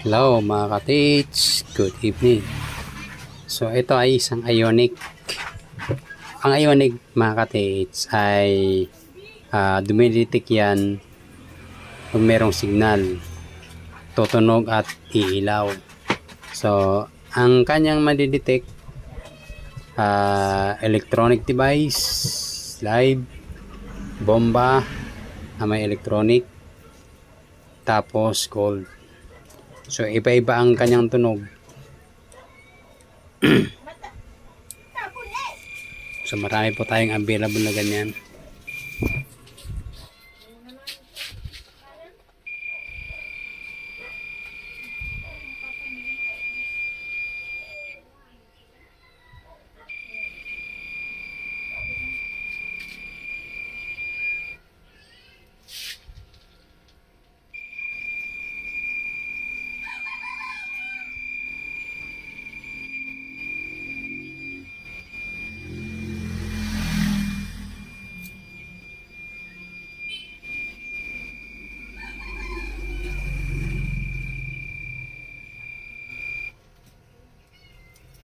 Hello mga ka-teach, good evening. So ito ay isang ionic. Ang ionic mga ka-teach ay dumidetect yan kung merong signal, tutunog at iilaw. So ang kanyang madidetect, electronic device, live, bomba na may electronic, tapos gold. So iba-iba ang kanyang tunog. So marami po tayong available na ganyan.